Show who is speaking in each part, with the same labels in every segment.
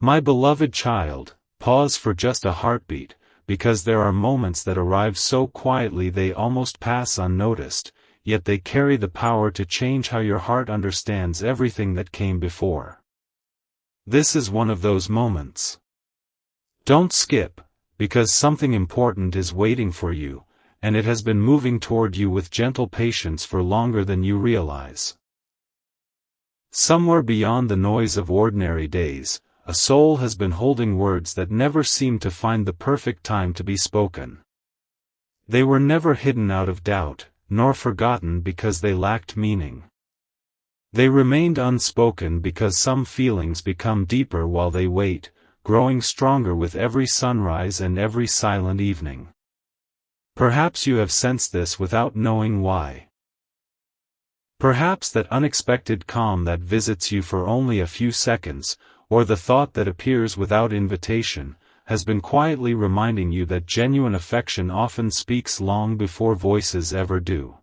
Speaker 1: My beloved child, pause for just a heartbeat, because there are moments that arrive so quietly they almost pass unnoticed, yet they carry the power to change how your heart understands everything that came before. This is one of those moments. Don't skip, because something important is waiting for you, and it has been moving toward you with gentle patience for longer than you realize. Somewhere beyond the noise of ordinary days, a soul has been holding words that never seemed to find the perfect time to be spoken. They were never hidden out of doubt, nor forgotten because they lacked meaning. They remained unspoken because some feelings become deeper while they wait, growing stronger with every sunrise and every silent evening. Perhaps you have sensed this without knowing why. Perhaps that unexpected calm that visits you for only a few seconds, or the thought that appears without invitation, has been quietly reminding you that genuine affection often speaks long before voices ever do.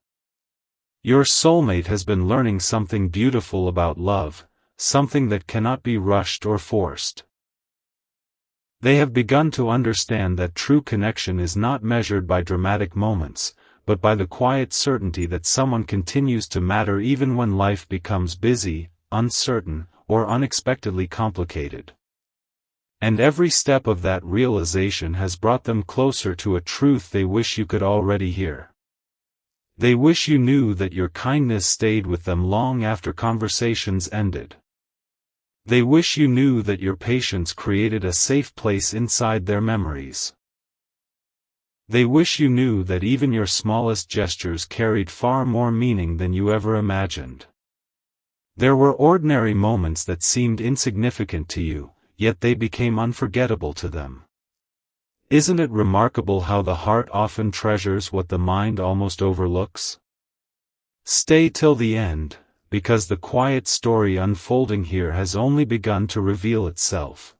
Speaker 1: Your soulmate has been learning something beautiful about love, something that cannot be rushed or forced. They have begun to understand that true connection is not measured by dramatic moments, but by the quiet certainty that someone continues to matter even when life becomes busy, uncertain, or unexpectedly complicated. And every step of that realization has brought them closer to a truth they wish you could already hear. They wish you knew that your kindness stayed with them long after conversations ended. They wish you knew that your patience created a safe place inside their memories. They wish you knew that even your smallest gestures carried far more meaning than you ever imagined. There were ordinary moments that seemed insignificant to you, yet they became unforgettable to them. Isn't it remarkable how the heart often treasures what the mind almost overlooks? Stay till the end, because the quiet story unfolding here has only begun to reveal itself.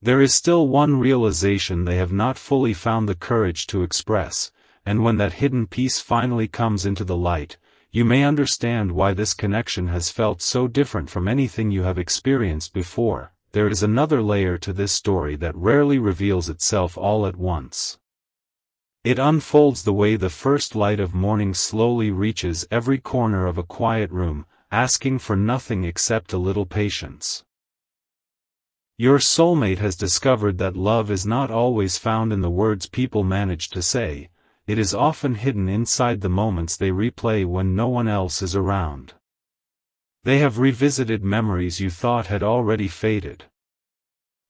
Speaker 1: There is still one realization they have not fully found the courage to express, and when that hidden piece finally comes into the light, you may understand why this connection has felt so different from anything you have experienced before. There is another layer to this story that rarely reveals itself all at once. It unfolds the way the first light of morning slowly reaches every corner of a quiet room, asking for nothing except a little patience. Your soulmate has discovered that love is not always found in the words people manage to say, it is often hidden inside the moments they replay when no one else is around. They have revisited memories you thought had already faded.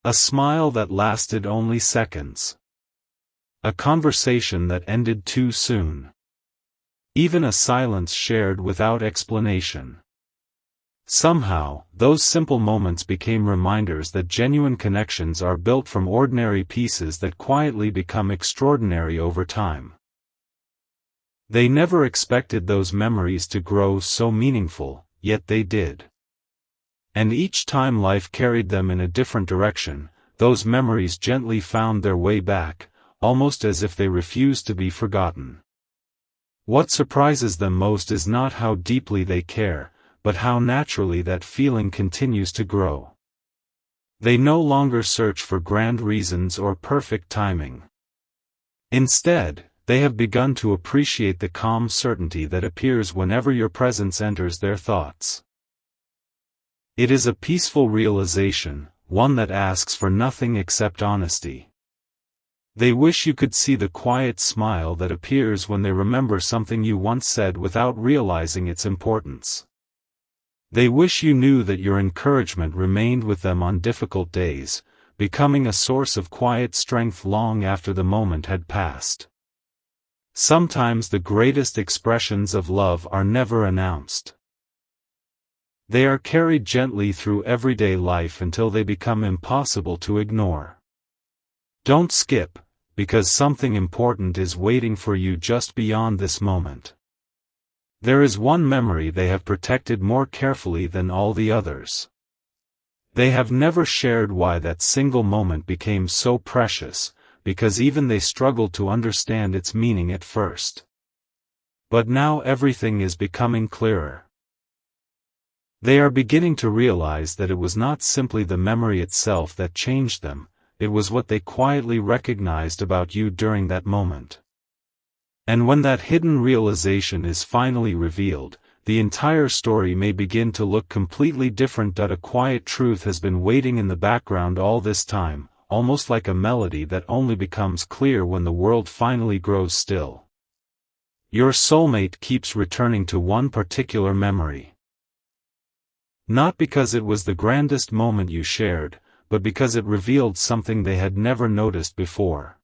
Speaker 1: A smile that lasted only seconds. A conversation that ended too soon. Even a silence shared without explanation. Somehow, those simple moments became reminders that genuine connections are built from ordinary pieces that quietly become extraordinary over time. They never expected those memories to grow so meaningful, yet they did. And each time life carried them in a different direction, those memories gently found their way back, almost as if they refused to be forgotten. What surprises them most is not how deeply they care, but how naturally that feeling continues to grow. They no longer search for grand reasons or perfect timing. Instead, they have begun to appreciate the calm certainty that appears whenever your presence enters their thoughts. It is a peaceful realization, one that asks for nothing except honesty. They wish you could see the quiet smile that appears when they remember something you once said without realizing its importance. They wish you knew that your encouragement remained with them on difficult days, becoming a source of quiet strength long after the moment had passed. Sometimes the greatest expressions of love are never announced. They are carried gently through everyday life until they become impossible to ignore. Don't skip, because something important is waiting for you just beyond this moment. There is one memory they have protected more carefully than all the others. They have never shared why that single moment became so precious, because even they struggled to understand its meaning at first. But now everything is becoming clearer. They are beginning to realize that it was not simply the memory itself that changed them, it was what they quietly recognized about you during that moment. And when that hidden realization is finally revealed, the entire story may begin to look completely different. A quiet truth has been waiting in the background all this time, almost like a melody that only becomes clear when the world finally grows still. Your soulmate keeps returning to one particular memory. Not because it was the grandest moment you shared, but because it revealed something they had never noticed before.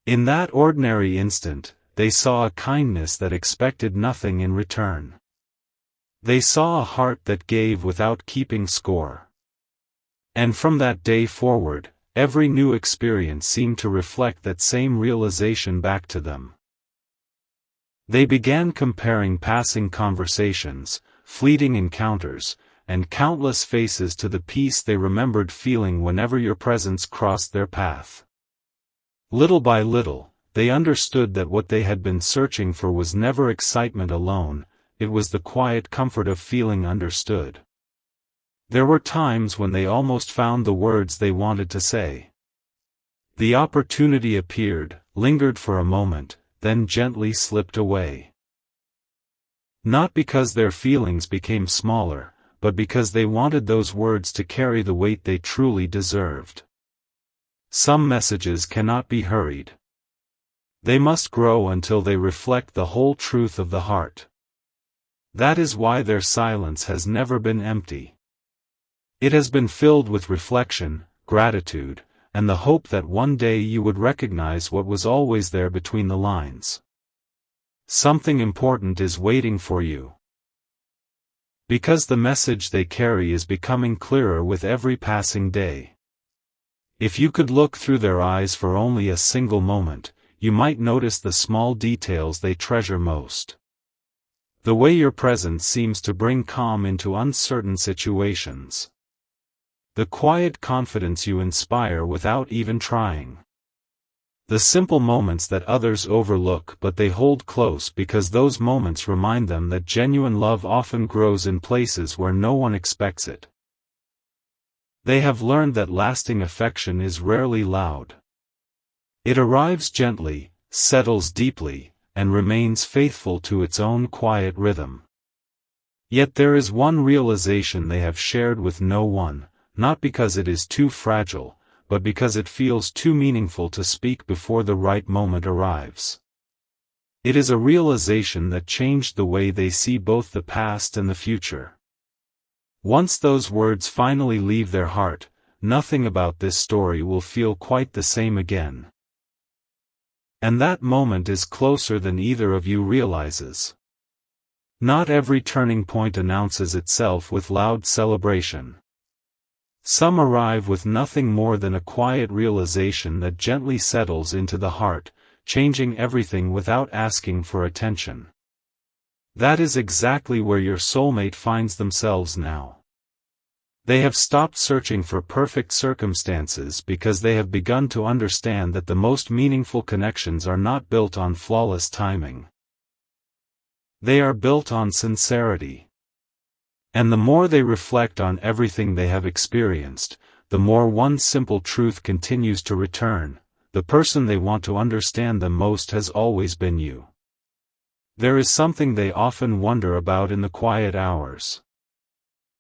Speaker 1: In that ordinary instant, they saw a kindness that expected nothing in return. They saw a heart that gave without keeping score. And from that day forward, every new experience seemed to reflect that same realization back to them. They began comparing passing conversations, fleeting encounters, and countless faces to the peace they remembered feeling whenever your presence crossed their path. Little by little, they understood that what they had been searching for was never excitement alone, it was the quiet comfort of feeling understood. There were times when they almost found the words they wanted to say. The opportunity appeared, lingered for a moment, then gently slipped away. Not because their feelings became smaller, but because they wanted those words to carry the weight they truly deserved. Some messages cannot be hurried. They must grow until they reflect the whole truth of the heart. That is why their silence has never been empty. It has been filled with reflection, gratitude, and the hope that one day you would recognize what was always there between the lines. Something important is waiting for you. Because the message they carry is becoming clearer with every passing day. If you could look through their eyes for only a single moment, you might notice the small details they treasure most. The way your presence seems to bring calm into uncertain situations. The quiet confidence you inspire without even trying. The simple moments that others overlook but they hold close because those moments remind them that genuine love often grows in places where no one expects it. They have learned that lasting affection is rarely loud. It arrives gently, settles deeply, and remains faithful to its own quiet rhythm. Yet there is one realization they have shared with no one, not because it is too fragile, but because it feels too meaningful to speak before the right moment arrives. It is a realization that changed the way they see both the past and the future. Once those words finally leave their heart, nothing about this story will feel quite the same again. And that moment is closer than either of you realizes. Not every turning point announces itself with loud celebration. Some arrive with nothing more than a quiet realization that gently settles into the heart, changing everything without asking for attention. That is exactly where your soulmate finds themselves now. They have stopped searching for perfect circumstances because they have begun to understand that the most meaningful connections are not built on flawless timing. They are built on sincerity. And the more they reflect on everything they have experienced, the more one simple truth continues to return: the person they want to understand the most has always been you. There is something they often wonder about in the quiet hours.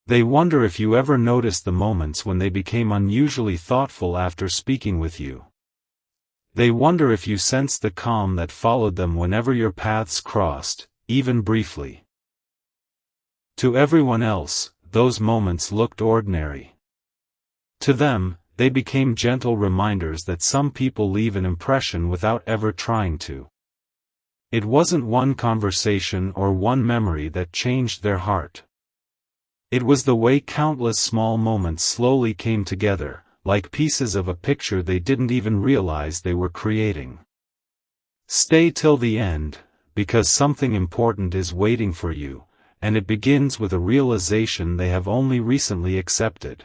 Speaker 1: They wonder if you ever noticed the moments when they became unusually thoughtful after speaking with you. They wonder if you sensed the calm that followed them whenever your paths crossed, even briefly. To everyone else, those moments looked ordinary. To them, they became gentle reminders that some people leave an impression without ever trying to. It wasn't one conversation or one memory that changed their heart. It was the way countless small moments slowly came together, like pieces of a picture they didn't even realize they were creating. Stay till the end, because something important is waiting for you, and it begins with a realization they have only recently accepted.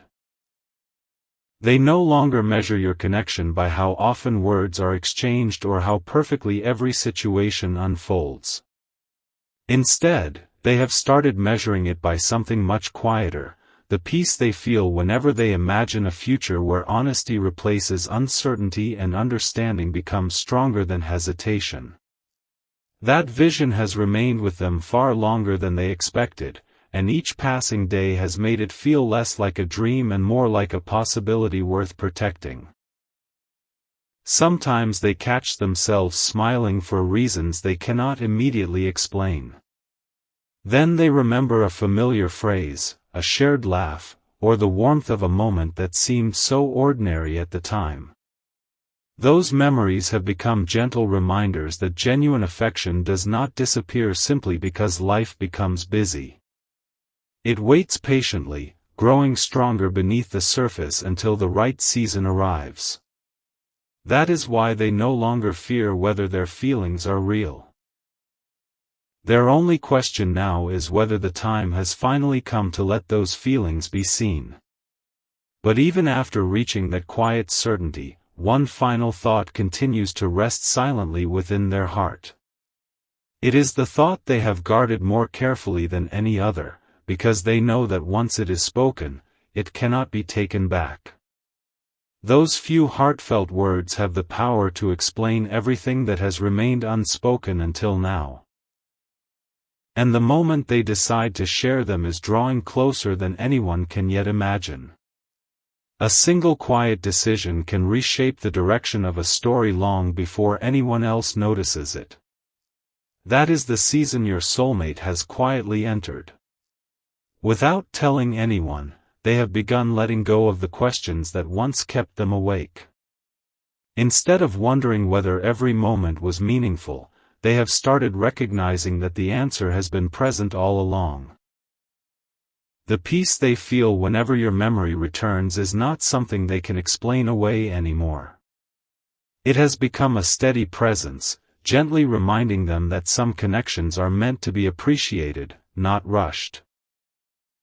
Speaker 1: They no longer measure your connection by how often words are exchanged or how perfectly every situation unfolds. Instead, They have started measuring it by something much quieter, the peace they feel whenever they imagine a future where honesty replaces uncertainty and understanding becomes stronger than hesitation. That vision has remained with them far longer than they expected, and each passing day has made it feel less like a dream and more like a possibility worth protecting. Sometimes they catch themselves smiling for reasons they cannot immediately explain. Then they remember a familiar phrase, a shared laugh, or the warmth of a moment that seemed so ordinary at the time. Those memories have become gentle reminders that genuine affection does not disappear simply because life becomes busy. It waits patiently, growing stronger beneath the surface until the right season arrives. That is why they no longer fear whether their feelings are real. Their only question now is whether the time has finally come to let those feelings be seen. But even after reaching that quiet certainty, one final thought continues to rest silently within their heart. It is the thought they have guarded more carefully than any other, because they know that once it is spoken, it cannot be taken back. Those few heartfelt words have the power to explain everything that has remained unspoken until now. And the moment they decide to share them is drawing closer than anyone can yet imagine. A single quiet decision can reshape the direction of a story long before anyone else notices it. That is the season your soulmate has quietly entered. Without telling anyone, they have begun letting go of the questions that once kept them awake. Instead of wondering whether every moment was meaningful, they have started recognizing that the answer has been present all along. The peace they feel whenever your memory returns is not something they can explain away anymore. It has become a steady presence, gently reminding them that some connections are meant to be appreciated, not rushed.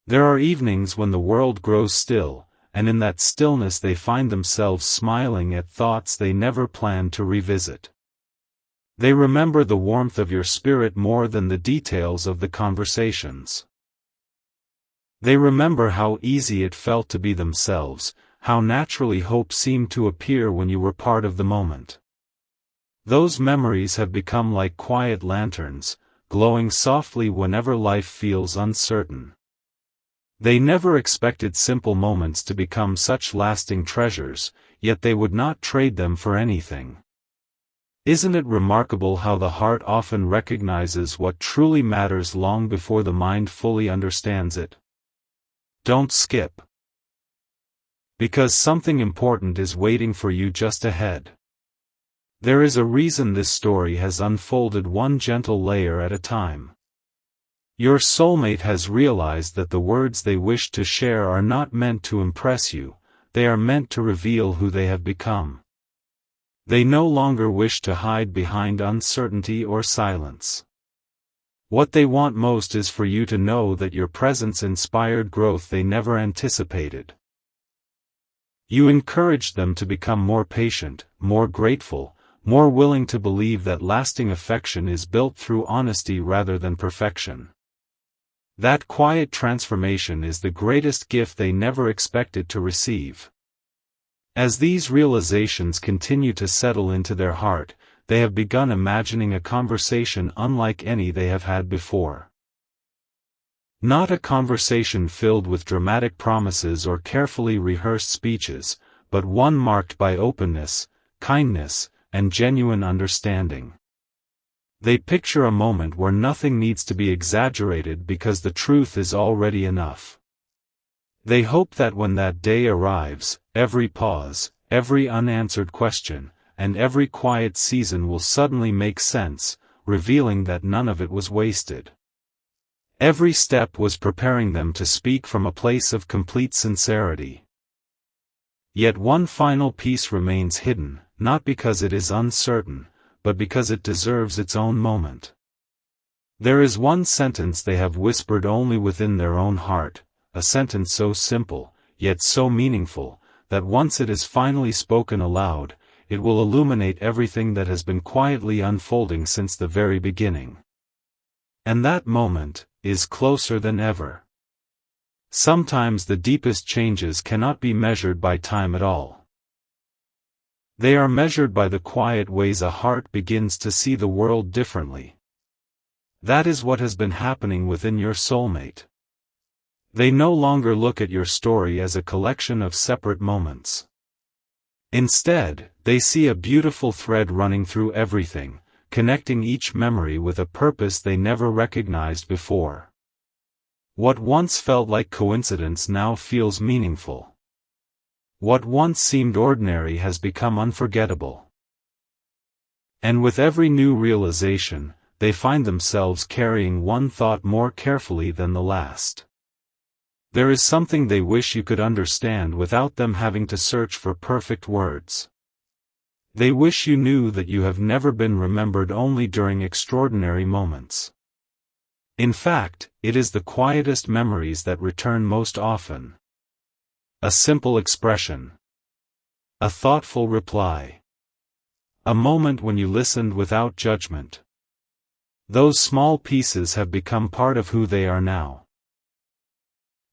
Speaker 1: There are evenings when the world grows still, and in that stillness they find themselves smiling at thoughts they never planned to revisit. They remember the warmth of your spirit more than the details of the conversations. They remember how easy it felt to be themselves, how naturally hope seemed to appear when you were part of the moment. Those memories have become like quiet lanterns, glowing softly whenever life feels uncertain. They never expected simple moments to become such lasting treasures, yet they would not trade them for anything. Isn't it remarkable how the heart often recognizes what truly matters long before the mind fully understands it? Don't skip. Because something important is waiting for you just ahead. There is a reason this story has unfolded one gentle layer at a time. Your soulmate has realized that the words they wish to share are not meant to impress you, they are meant to reveal who they have become. They no longer wish to hide behind uncertainty or silence. What they want most is for you to know that your presence inspired growth they never anticipated. You encouraged them to become more patient, more grateful, more willing to believe that lasting affection is built through honesty rather than perfection. That quiet transformation is the greatest gift they never expected to receive. As these realizations continue to settle into their heart, they have begun imagining a conversation unlike any they have had before. Not a conversation filled with dramatic promises or carefully rehearsed speeches, but one marked by openness, kindness, and genuine understanding. They picture a moment where nothing needs to be exaggerated because the truth is already enough. They hope that when that day arrives, every pause, every unanswered question, and every quiet season will suddenly make sense, revealing that none of it was wasted. Every step was preparing them to speak from a place of complete sincerity. Yet one final piece remains hidden, not because it is uncertain, but because it deserves its own moment. There is one sentence they have whispered only within their own heart, a sentence so simple, yet so meaningful, that once it is finally spoken aloud, it will illuminate everything that has been quietly unfolding since the very beginning. And that moment, is closer than ever. Sometimes the deepest changes cannot be measured by time at all. They are measured by the quiet ways a heart begins to see the world differently. That is what has been happening within your soulmate. They no longer look at your story as a collection of separate moments. Instead, they see a beautiful thread running through everything, connecting each memory with a purpose they never recognized before. What once felt like coincidence now feels meaningful. What once seemed ordinary has become unforgettable. And with every new realization, they find themselves carrying one thought more carefully than the last. There is something they wish you could understand without them having to search for perfect words. They wish you knew that you have never been remembered only during extraordinary moments. In fact, it is the quietest memories that return most often. A simple expression. A thoughtful reply. A moment when you listened without judgment. Those small pieces have become part of who they are now.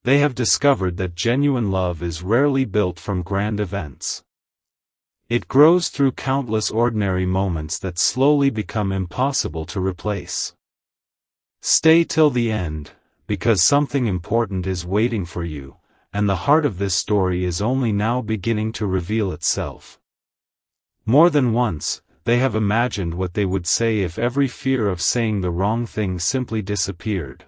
Speaker 1: They have discovered that genuine love is rarely built from grand events. It grows through countless ordinary moments that slowly become impossible to replace. Stay till the end, because something important is waiting for you, and the heart of this story is only now beginning to reveal itself. More than once, they have imagined what they would say if every fear of saying the wrong thing simply disappeared.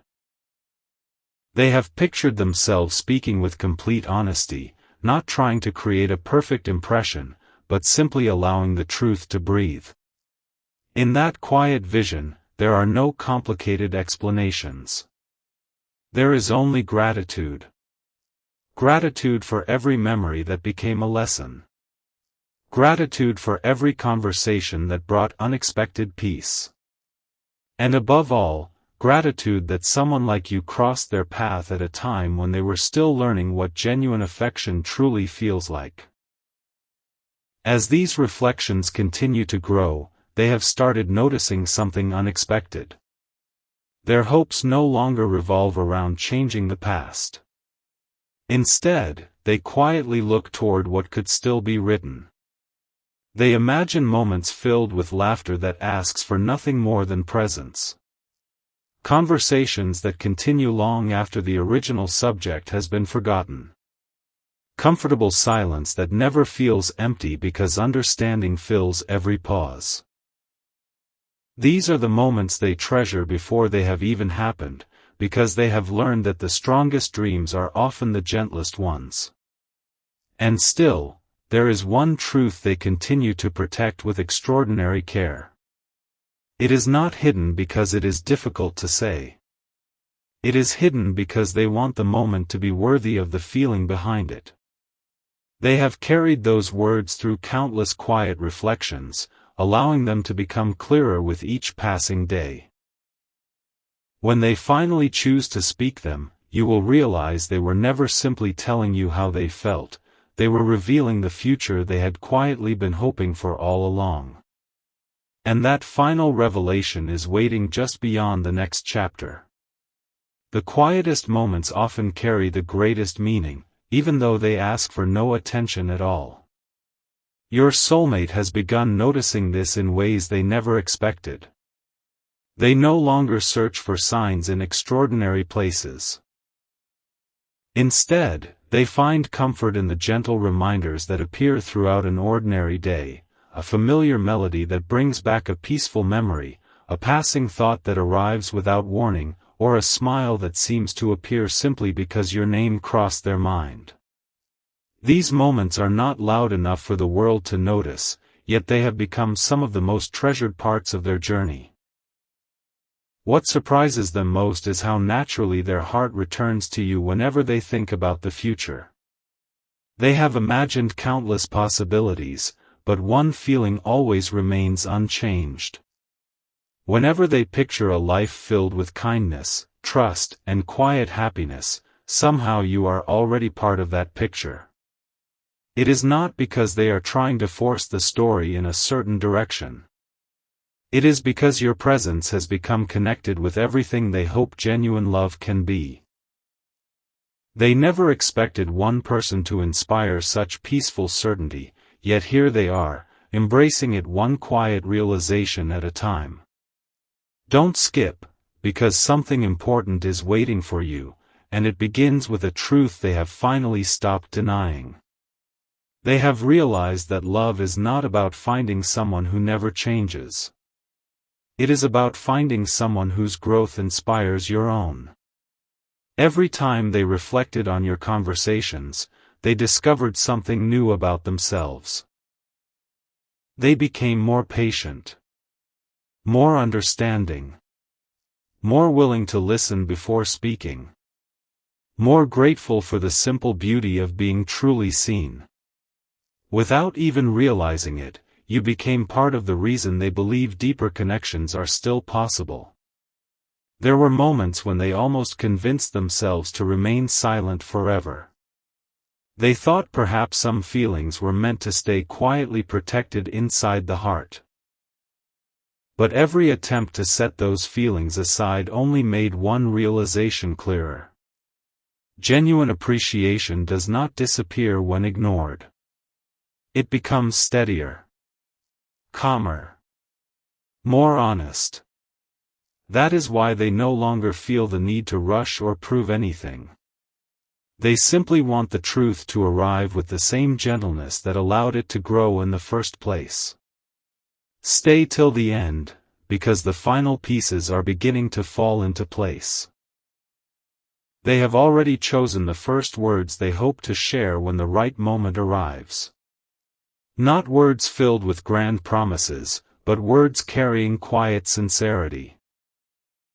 Speaker 1: They have pictured themselves speaking with complete honesty, not trying to create a perfect impression, but simply allowing the truth to breathe. In that quiet vision, there are no complicated explanations. There is only gratitude. Gratitude for every memory that became a lesson. Gratitude for every conversation that brought unexpected peace. And above all, gratitude that someone like you crossed their path at a time when they were still learning what genuine affection truly feels like. As these reflections continue to grow, they have started noticing something unexpected. Their hopes no longer revolve around changing the past. Instead, they quietly look toward what could still be written. They imagine moments filled with laughter that asks for nothing more than presence. Conversations that continue long after the original subject has been forgotten. Comfortable silence that never feels empty because understanding fills every pause. These are the moments they treasure before they have even happened, because they have learned that the strongest dreams are often the gentlest ones. And still, there is one truth they continue to protect with extraordinary care. It is not hidden because it is difficult to say. It is hidden because they want the moment to be worthy of the feeling behind it. They have carried those words through countless quiet reflections, allowing them to become clearer with each passing day. When they finally choose to speak them, you will realize they were never simply telling you how they felt, they were revealing the future they had quietly been hoping for all along. And that final revelation is waiting just beyond the next chapter. The quietest moments often carry the greatest meaning, even though they ask for no attention at all. Your soulmate has begun noticing this in ways they never expected. They no longer search for signs in extraordinary places. Instead, they find comfort in the gentle reminders that appear throughout an ordinary day, a familiar melody that brings back a peaceful memory, a passing thought that arrives without warning, or a smile that seems to appear simply because your name crossed their mind. These moments are not loud enough for the world to notice, yet they have become some of the most treasured parts of their journey. What surprises them most is how naturally their heart returns to you whenever they think about the future. They have imagined countless possibilities, but one feeling always remains unchanged. Whenever they picture a life filled with kindness, trust, and quiet happiness, somehow you are already part of that picture. It is not because they are trying to force the story in a certain direction. It is because your presence has become connected with everything they hope genuine love can be. They never expected one person to inspire such peaceful certainty, yet here they are, embracing it one quiet realization at a time. Don't skip, because something important is waiting for you, and it begins with a truth they have finally stopped denying. They have realized that love is not about finding someone who never changes. It is about finding someone whose growth inspires your own. Every time they reflected on your conversations, they discovered something new about themselves. They became more patient, more understanding, more willing to listen before speaking, more grateful for the simple beauty of being truly seen. Without even realizing it, you became part of the reason they believe deeper connections are still possible. There were moments when they almost convinced themselves to remain silent forever. They thought perhaps some feelings were meant to stay quietly protected inside the heart. But every attempt to set those feelings aside only made one realization clearer. Genuine appreciation does not disappear when ignored. It becomes steadier, calmer, more honest. That is why they no longer feel the need to rush or prove anything. They simply want the truth to arrive with the same gentleness that allowed it to grow in the first place. Stay till the end, because the final pieces are beginning to fall into place. They have already chosen the first words they hope to share when the right moment arrives. Not words filled with grand promises, but words carrying quiet sincerity.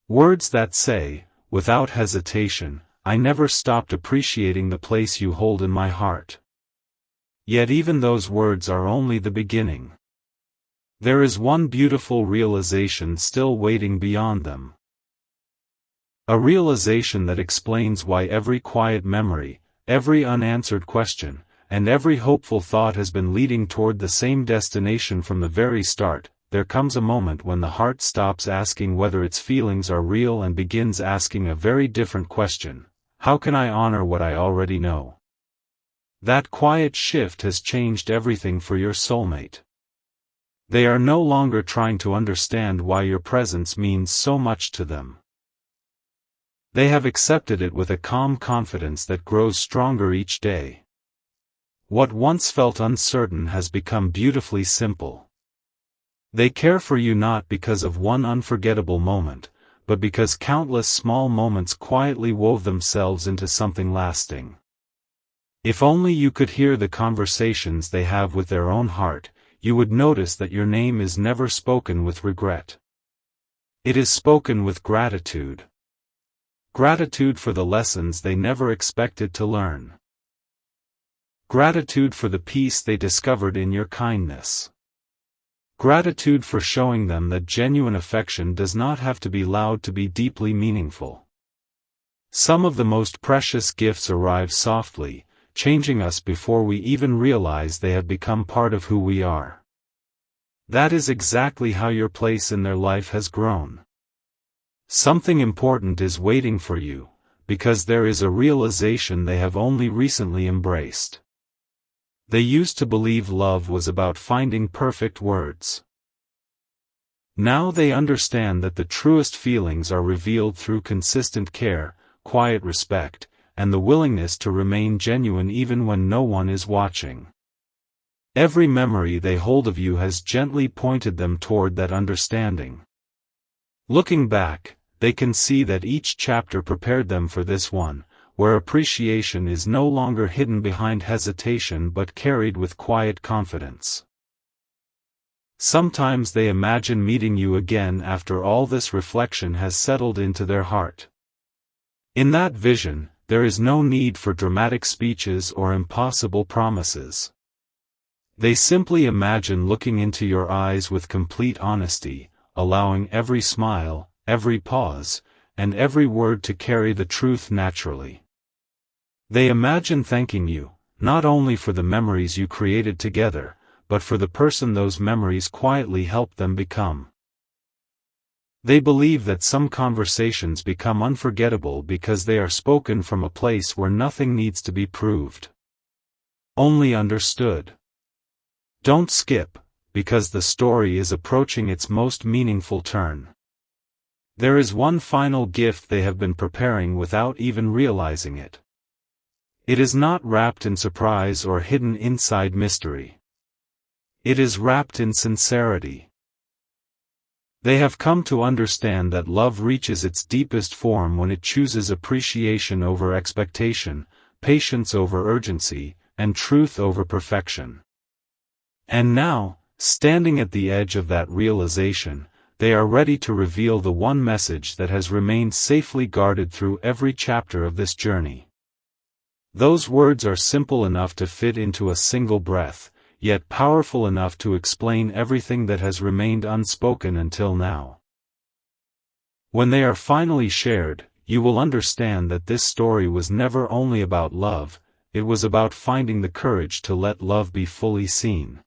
Speaker 1: Words that say, without hesitation, I never stopped appreciating the place you hold in my heart. Yet even those words are only the beginning. There is one beautiful realization still waiting beyond them. A realization that explains why every quiet memory, every unanswered question, and every hopeful thought has been leading toward the same destination from the very start. There comes a moment when the heart stops asking whether its feelings are real and begins asking a very different question: how can I honor what I already know? That quiet shift has changed everything for your soulmate. They are no longer trying to understand why your presence means so much to them. They have accepted it with a calm confidence that grows stronger each day. What once felt uncertain has become beautifully simple. They care for you not because of one unforgettable moment, but because countless small moments quietly wove themselves into something lasting. If only you could hear the conversations they have with their own heart, you would notice that your name is never spoken with regret. It is spoken with gratitude. Gratitude for the lessons they never expected to learn. Gratitude for the peace they discovered in your kindness. Gratitude for showing them that genuine affection does not have to be loud to be deeply meaningful. Some of the most precious gifts arrive softly, changing us before we even realize they have become part of who we are. That is exactly how your place in their life has grown. Something important is waiting for you, because there is a realization they have only recently embraced. They used to believe love was about finding perfect words. Now they understand that the truest feelings are revealed through consistent care, quiet respect, and the willingness to remain genuine even when no one is watching. Every memory they hold of you has gently pointed them toward that understanding. Looking back, they can see that each chapter prepared them for this one, where appreciation is no longer hidden behind hesitation but carried with quiet confidence. Sometimes they imagine meeting you again after all this reflection has settled into their heart. In that vision, there is no need for dramatic speeches or impossible promises. They simply imagine looking into your eyes with complete honesty, allowing every smile, every pause, and every word to carry the truth naturally. They imagine thanking you, not only for the memories you created together, but for the person those memories quietly helped them become. They believe that some conversations become unforgettable because they are spoken from a place where nothing needs to be proved. Only understood. Don't skip, because the story is approaching its most meaningful turn. There is one final gift they have been preparing without even realizing it. It is not wrapped in surprise or hidden inside mystery. It is wrapped in sincerity. They have come to understand that love reaches its deepest form when it chooses appreciation over expectation, patience over urgency, and truth over perfection. And now, standing at the edge of that realization, they are ready to reveal the one message that has remained safely guarded through every chapter of this journey. Those words are simple enough to fit into a single breath, yet powerful enough to explain everything that has remained unspoken until now. When they are finally shared, you will understand that this story was never only about love, it was about finding the courage to let love be fully seen.